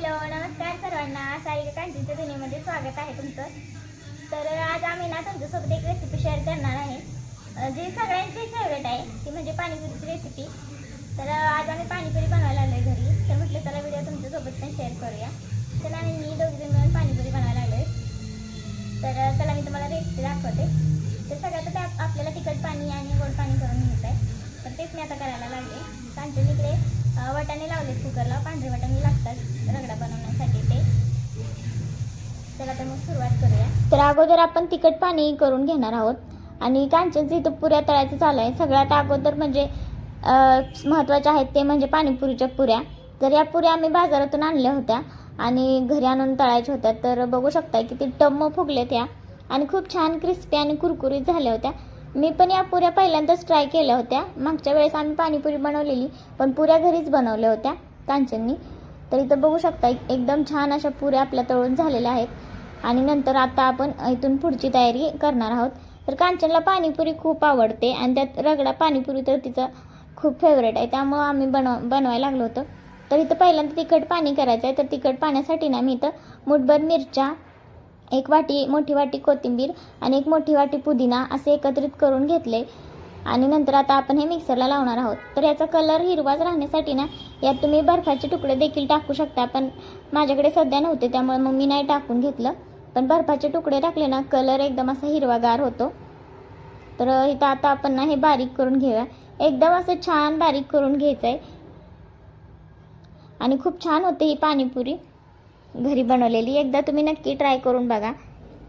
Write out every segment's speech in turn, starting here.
Hello नमस्कार सर्वांना, सारिका कांचनच्या दुनियेमध्ये स्वागत आहे तुमचं. तर आज आम्ही ना तुमच्यासोबत एक रेसिपी शेअर करणार आहे, जी सगळ्यांची फेवरेट आहे, ती म्हणजे पाणीपुरीची रेसिपी. तर आज आम्ही पाणीपुरी बनवायला लागलोय घरी. तर म्हटलं चला व्हिडिओ तुमच्यासोबत पण शेअर करूया. तर आम्ही दोघीजण मिळून पाणीपुरी बनवायला लागलोय. तर चला मी तुम्हाला रेसिपी दाखवते. तर सगळ्यात आपल्याला तिखट पाणी आणि गोड पाणी करून घ्यायचं आहे. तर तेच मी आता करायला लागले. कांचन इकडे वाटाणे लावलेत कुकरला, पांढरे वाटाणे लागतात रगडा बनवण्यासाठी ते. चला तर मग सुरुवात करूया. तर अगोदर आपण तिखट पाणी करून घेणार आहोत आणि कांचनचं इथं पुऱ्या तळायचं चालू आहे. सगळ्यात अगोदर म्हणजे महत्त्वाच्या आहेत ते म्हणजे पाणीपुरीच्या पुऱ्या. तर या पुऱ्या आम्ही बाजारातून आणल्या होत्या आणि घरी आणून तळायच्या होत्या. तर बघू शकता की ते टम्म फुगले त्या आणि खूप छान क्रिस्पी आणि कुरकुरीत झाल्या होत्या. मी पण या पुऱ्या पहिल्यांदाच ट्राय केल्या होत्या. मागच्या वेळेस आम्ही पाणीपुरी बनवलेली, पण पुऱ्या घरीच बनवल्या होत्या कांचननी. तर इथं बघू शकता एकदम छान अशा पुऱ्या आपल्या तळून झालेल्या आहेत. आणि नंतर आता आपण इथून पुढची तयारी करणार आहोत. तर कांचनला पाणीपुरी खूप आवडते आणि त्यात रगडा पाणीपुरी तर तिचं खूप फेवरेट आहे, त्यामुळं आम्ही बनवायला लागलो होतो. तर इथं पहिल्यांदा तिखट पाणी करायचं आहे. तर तिखट पाण्यासाठी ना मी इथं मुठभर मिरच्या, एक वाटी मोठी वाटी कोथिंबीर आणि एक मोठी वाटी पुदिना असे एकत्रित करून घेतले. आणि नंतर आता आपण हे मिक्सरला लावणार आहोत. तर याचा कलर हिरवाच राहण्यासाठी ना यात तुम्ही बर्फाचे तुकडे देखील टाकू शकता, पण माझ्याकडे सध्या नव्हते त्यामुळे मग मी नाही टाकून घेतलं. पण बर्फाचे तुकडे टाकले ना कलर एकदम असा हिरवागार होतो. तर इथं आता आपण ना हे बारीक करून घेऊया. एकदम असं छान बारीक करून घ्यायचं आहे आणि खूप छान होते ही पाणीपुरी घरी बनवलेली. एकदा तुम्ही नक्की ट्राय करून बघा.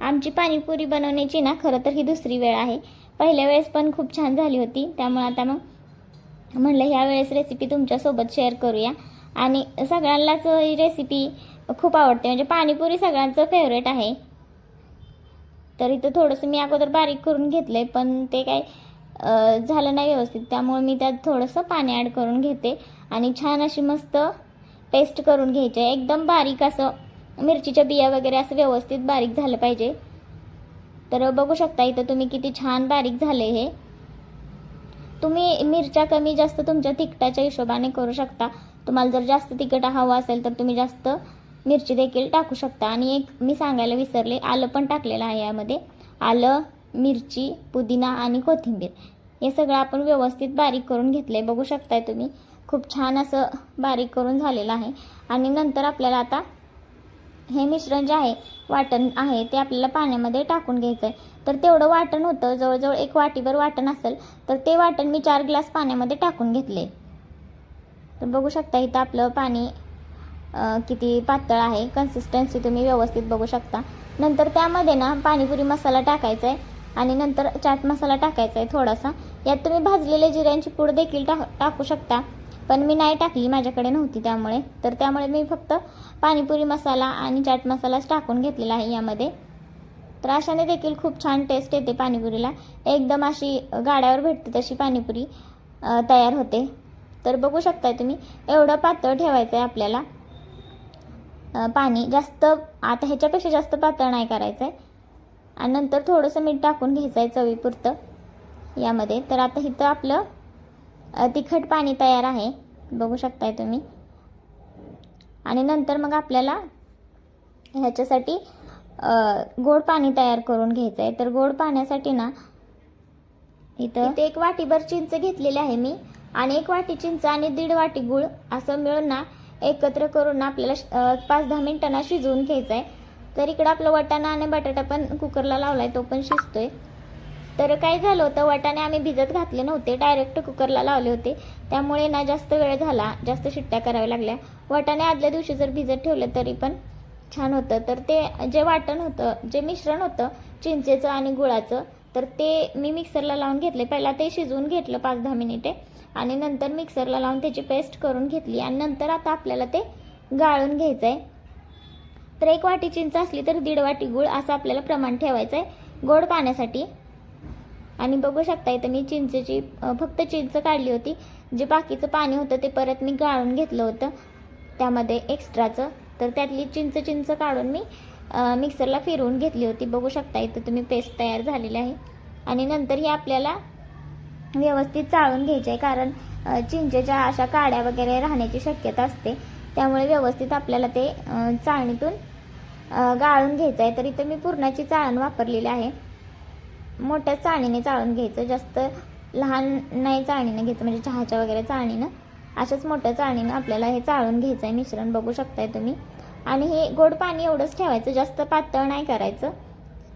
आमची पाणीपुरी बनवण्याची ना खरं तर ही दुसरी वेळ आहे. पहिल्या वेळेस पण खूप छान झाली होती, त्यामुळे आता मग म्हणलं ह्या वेळेस रेसिपी तुमच्यासोबत शेअर करूया. आणि सगळ्यांनाच ही रेसिपी खूप आवडते, म्हणजे पाणीपुरी सगळ्यांचं फेवरेट आहे. तर इथं थोडंसं मी अगोदर बारीक करून घेतलं पण ते काय झालं नाही व्यवस्थित, त्यामुळे मी त्यात थोडंसं पाणी ॲड करून घेते आणि छान अशी मस्त पेस्ट करून घ्यायची आहे. एकदम बारीक असं मिरचीच्या बिया वगैरे असं व्यवस्थित बारीक झालं पाहिजे. तर बघू शकता इथं तुम्ही किती छान बारीक झाले हे. तुम्ही मिरच्या कमी जास्त तुमच्या तिखटाच्या हिशोबाने करू शकता. तुम्हाला जर जास्त तिखट हवं असेल तर तुम्ही जास्त मिरची देखील टाकू शकता. आणि एक मी सांगायला विसरले, आलं पण टाकलेलं आहे यामध्ये. आलं, मिरची, पुदिना आणि कोथिंबीर हे सगळं आपण व्यवस्थित बारीक करून घेतले. बघू शकताय तुम्ही खूप छान असं बारीक करून झालेलं आहे. आणि नंतर आपल्याला आता हे मिश्रण जे आहे, वाटण आहे, ते आपल्याला पाण्यामध्ये टाकून घ्यायचं आहे. तर तेवढं वाटण होतं, जवळजवळ एक वाटीभर वाटण असेल, तर ते वाटण मी 4 ग्लास पाण्यामध्ये टाकून घेतले. तर बघू शकता इथं आपलं पाणी किती पातळ आहे. कन्सिस्टन्सी तुम्ही व्यवस्थित बघू शकता. नंतर त्यामध्ये ना पाणीपुरी मसाला टाकायचा आहे आणि नंतर चाट मसाला टाकायचा आहे थोडासा. यात तुम्ही भाजलेले जिऱ्यांची पूड देखील टाकू शकता, पण मी नाही टाकली, माझ्याकडे नव्हती त्यामुळे. तर त्यामुळे मी फक्त पाणीपुरी मसाला आणि चाट मसालाच टाकून घेतलेला आहे यामध्ये. तर अशाने देखील खूप छान टेस्ट येते पाणीपुरीला. एकदम अशी गाड्यावर भेटते तशी पाणीपुरी तयार होते. तर बघू शकताय तुम्ही एवढं पातळ ठेवायचं आहे आपल्याला. पाणी जास्त आता ह्याच्यापेक्षा जास्त पातळ नाही करायचं आहे. आणि नंतर थोडंसं मीठ टाकून घ्यायचं आहे चवीपुरतं यामध्ये. तर आता इथं आपलं तिखट पाणी तयार आहे, बघू शकताय तुम्ही. आणि नंतर मग आपल्याला ह्याच्यासाठी गोड पाणी तयार करून घ्यायचं आहे. तर गोड पाण्यासाठी ना इथं 1 वाटीभर चिंच घेतलेली आहे मी, आणि 1 वाटी चिंच आणि 1.5 वाटी गूळ असं मिळून ना एकत्र करून ना आपल्याला 5-10 मिनिटांना शिजवून घ्यायचं आहे. तर इकडं आपलं वाटाणा आणि बटाटा पण कुकरला लावला आहे, तो पण शिजतोय. तर काय झालं होतं, वाटाणे आम्ही भिजत घातले नव्हते, डायरेक्ट कुकरला लावले होते, त्यामुळे ना जास्त वेळ झाला, जास्त शिट्ट्या कराव्या लागल्या. वाटाणे आदल्या दिवशी जर भिजत ठेवले तरी पण छान होतं. तर ते जे वाटण होतं, जे मिश्रण होतं चिंचेचं आणि गुळाचं, तर ते मी मिक्सरला लावून घेतले. पहिला ते शिजवून घेतलं 5-10 मिनिटे आणि नंतर मिक्सरला लावून त्याची पेस्ट करून घेतली. आणि नंतर आता आपल्याला ते गाळून घ्यायचं आहे. तर 1 वाटी चिंच असली तर 1.5 वाटी गूळ असं आपल्याला प्रमाण ठेवायचं आहे गोड पाण्यासाठी. आणि बघू शकता इथं मी चिंचेची फक्त चिंच काढली होती, जे बाकीचं पाणी होतं ते परत मी गाळून घेतलं होतं त्यामध्ये एक्स्ट्राचं. तर त्यातली चिंच काढून मी मिक्सरला फिरवून घेतली होती. बघू शकता इथं तुम्ही पेस्ट तयार झालेली आहे. आणि नंतर ही आपल्याला व्यवस्थित चाळून घ्यायची आहे, कारण चिंचेच्या अशा काड्या वगैरे राहण्याची शक्यता असते. त्यामुळे व्यवस्थित आपल्याला ते चाळणीतून गाळून घ्यायचं आहे. तर इथं मी पुरणाची चाळण वापरलेली आहे. मोठ्या चाळणीने चाळून घ्यायचं, जास्त लहान नाही चाळणीने घ्यायचं, म्हणजे चहाच्या वगैरे चाळणीनं अशाच मोठ्या चाळणीनं आपल्याला हे चाळून घ्यायचं आहे मिश्रण. बघू शकताय तुम्ही. आणि हे गोड पाणी एवढंच ठेवायचं, जास्त पातळ नाही करायचं,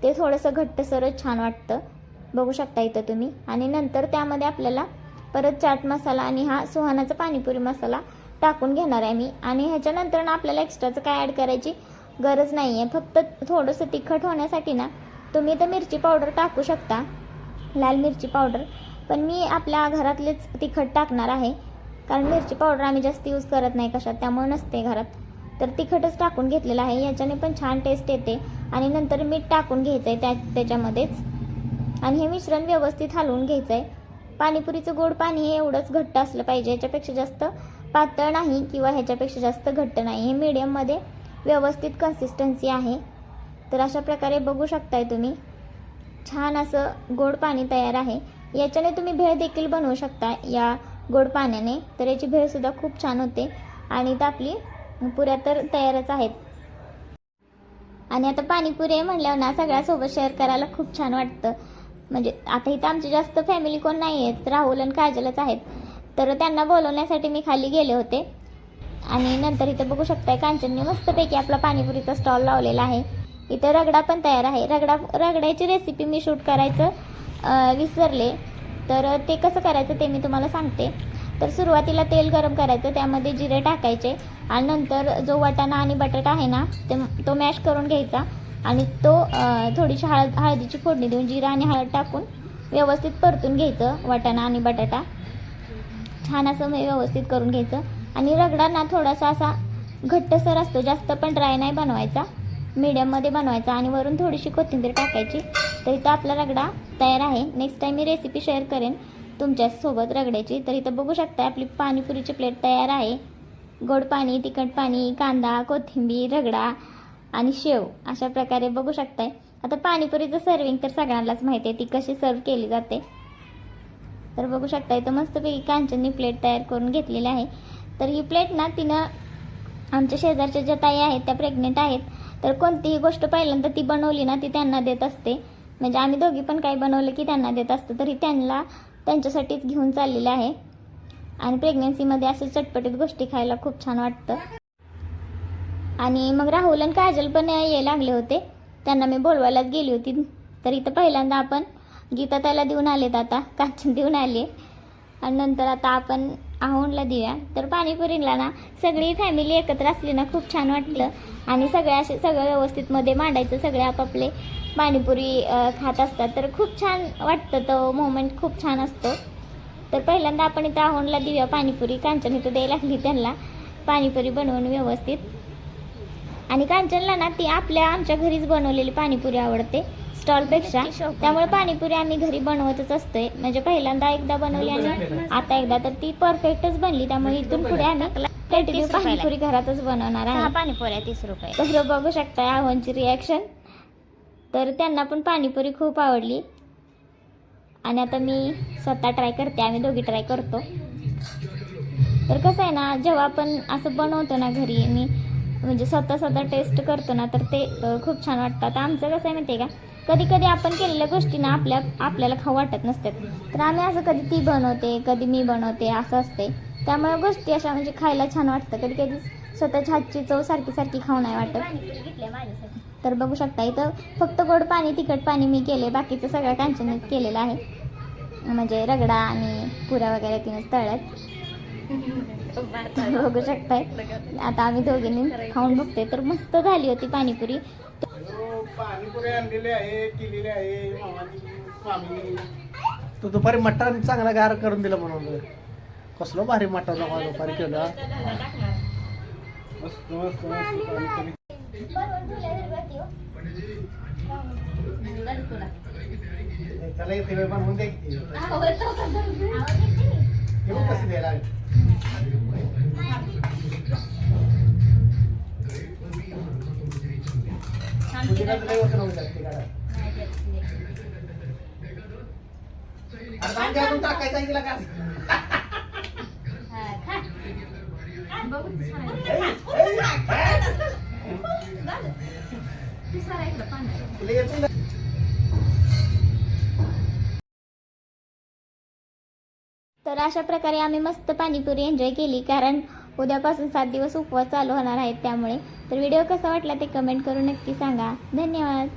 ते थोडंसं घट्टसरच छान वाटतं. बघू शकता इथं तुम्ही. आणि नंतर त्यामध्ये आपल्याला परत चाट मसाला आणि हा सुहानाचा पाणीपुरी मसाला टाकून घेणार आहे मी. आणि ह्याच्यानंतर ना आपल्याला एक्स्ट्राचं काय ॲड करायची गरज नाही आहे. फक्त थोडंसं तिखट होण्यासाठी ना तुम्ही इथं मिरची पावडर टाकू शकता, लाल मिरची पावडर. पण मी आपल्या घरातलेच तिखट टाकणार आहे, कारण मिरची पावडर आम्ही जास्त यूज करत नाही कशात, त्यामुळे नसते घरात. तर तिखटच टाकून घेतलेलं आहे, याच्याने पण छान टेस्ट येते. आणि नंतर मीठ टाकून घ्यायचं आहे त्याच्यामध्येच. आणि हे मिश्रण व्यवस्थित हलवून घ्यायचं आहे. पाणीपुरीचं गोड पाणी हे एवढंच घट्ट असलं पाहिजे, ह्याच्यापेक्षा जास्त पातळ नाही किंवा ह्याच्यापेक्षा जास्त घट्ट नाही, हे मीडियममध्ये व्यवस्थित कन्सिस्टन्सी आहे. तर अशा प्रकारे बघू शकताय तुम्ही, छान असं गोड पाणी तयार आहे. याच्याने तुम्ही भेळ देखील बनवू शकता या गोड पाण्याने, तर याची भेळसुद्धा खूप छान होते. आणि तर आपली पुऱ्या तर तयारच आहेत. आणि आता पाणीपुरी म्हणल्यावर ना सगळ्यासोबत शेअर करायला खूप छान वाटतं. म्हणजे आता इथं आमची जास्त फॅमिली कोण नाही आहेत, राहुल आणि काजलच आहेत. तर त्यांना बोलवण्यासाठी मी खाली गेले होते. आणि नंतर इथं बघू शकताय कांचनने मस्तपैकी आपला पाणीपुरीचा स्टॉल लावलेला आहे. इथं रगडा पण तयार आहे. रगड्याची रेसिपी मी शूट करायचं विसरले, तर ते कसं करायचं ते मी तुम्हाला सांगते. तर सुरुवातीला तेल गरम करायचं, त्यामध्ये जिरे टाकायचे आणि नंतर जो वाटाणा आणि बटाटा आहे ना तो मॅश करून घ्यायचा. आणि तो थोडीशी हळदीची फोडणी देऊन जिरा आणि हळद टाकून व्यवस्थित परतून घ्यायचं. वाटाणा आणि बटाटा छान असं व्यवस्थित करून घ्यायचं. आणि रगडा ना थोडासा असा घट्टसर असतो, जास्त पण ड्राय नाही बनवायचा, मीडियममध्ये बनवायचा. आणि वरून थोडीशी कोथिंबीर टाकायची. तर इथं आपला रगडा तयार आहे. नेक्स्ट टाईम मी रेसिपी शेअर करेन तुमच्यासोबत रगड्याची. तर इथं बघू शकता आपली पाणीपुरीची प्लेट तयार आहे. गोड पाणी, तिखट पाणी, कांदा, कोथिंबीर, रगडा आणि शेव अशा प्रकारे बघू शकताय. आता पाणीपुरीचं सर्विंग तर सगळ्यांनाच माहिती आहे ती कशी सर्व केली जाते. तर बघू शकता इथं मस्तपैकी कांचननी प्लेट तयार करून घेतलेली आहे. तर ही प्लेट ना तिनं आमच्या शेजारच्या ज्या ताई आहेत त्या प्रेग्नेंट आहेत, तर कोणतीही गोष्ट पहिल्यांदा ती बनवली ना ती त्यांना देत असते. म्हणजे आम्ही दोघी पण काही बनवलं की त्यांना देत असतं, तरी त्यांच्यासाठीच घेऊन चाललेले आहे. आणि प्रेग्नेन्सीमध्ये असं चटपटीत गोष्टी खायला खूप छान वाटतं. आणि मग राहुल आणि काजल पण यायला लागले होते, त्यांना मी बोलवायलाच गेली होती. तर इथं पहिल्यांदा आपण गीता त्याला देऊन आलेत, आता कांचन देऊन आले. आणि नंतर आता आपण आहोंडला देऊया. तर पाणीपुरीला ना सगळी फॅमिली एकत्र असली ना खूप छान वाटलं. आणि सगळं व्यवस्थित मध्ये मांडायचं, सगळे आपापले पाणीपुरी खात असतात, तर खूप छान वाटतं. तो मोमेंट खूप छान असतो. तर पहिल्यांदा आपण इथं आहोंडला देऊया पाणीपुरी. कांचन इथं द्यायला लागली त्यांना पाणीपुरी बनवून व्यवस्थित. आणि कांचनला ना ती आमच्या घरीच बनवलेली पाणीपुरी आवडते स्टॉलपेक्षा, त्यामुळे पाणीपुरी आम्ही घरी बनवतच असतोय. म्हणजे पहिल्यांदा एकदा बनवली आणि आता एकदा, तर ती परफेक्टच बनली. त्यामुळे इथून पुढे आम्ही कंटिन्यू पाणीपुरी घरातच बनवणार आहे. पाणीपुऱ्या 30 रुपये. तर बघू शकता आव्हानची रिॲक्शन. तर त्यांना पण पाणीपुरी खूप आवडली. आणि आता मी स्वतः ट्राय करते, आम्ही दोघी ट्राय करतो. तर कसं आहे ना, जेव्हा आपण असं बनवतो ना घरी आणि म्हणजे स्वतः टेस्ट करतो ना, तर ते खूप छान वाटतं. आता आमचं कसं आहे माहिती आहे का, कधी कधी आपण केलेल्या गोष्टी ना आपल्याला खाऊ वाटत नसतात. तर आम्ही असं कधी ती बनवते, कधी मी बनवते, असं असते. त्यामुळे गोष्टी अशा म्हणजे खायला छान वाटतं. कधी कधी स्वतःच्या हातची चव सारखी खाऊ नाही वाटत. तर बघू शकता इथं फक्त गोड पाणी, तिखट पाणी मी केले, बाकीचं सगळं कांचनच केलेलं आहे. म्हणजे रगडा आणि पुऱ्या वगैरे तिनंच तळल्यात. बघू शकताय. आता आम्ही दोघींनी खाऊन बघते. तर मस्त झाली होती पाणीपुरी. पाणीपुरी आणलेली आहे, केलेली आहे मामी. तो दुपारी मटण चांगला गार करून दिला म्हणून. कसलं भारी मटण दुपारी केलं. मस्त मस्त मस्त. त्याला येते बनवून दे कसं द्यायला. टाकायचा तुला येतं ना? तर अशा प्रकारे आम्ही मस्त पाणीपुरी एन्जॉय केली, कारण उद्यापासून 7 दिवस उपवास चालू होणार आहेत त्यामुळे. तर व्हिडिओ कसा वाटला ते कमेंट करून नक्की सांगा. धन्यवाद.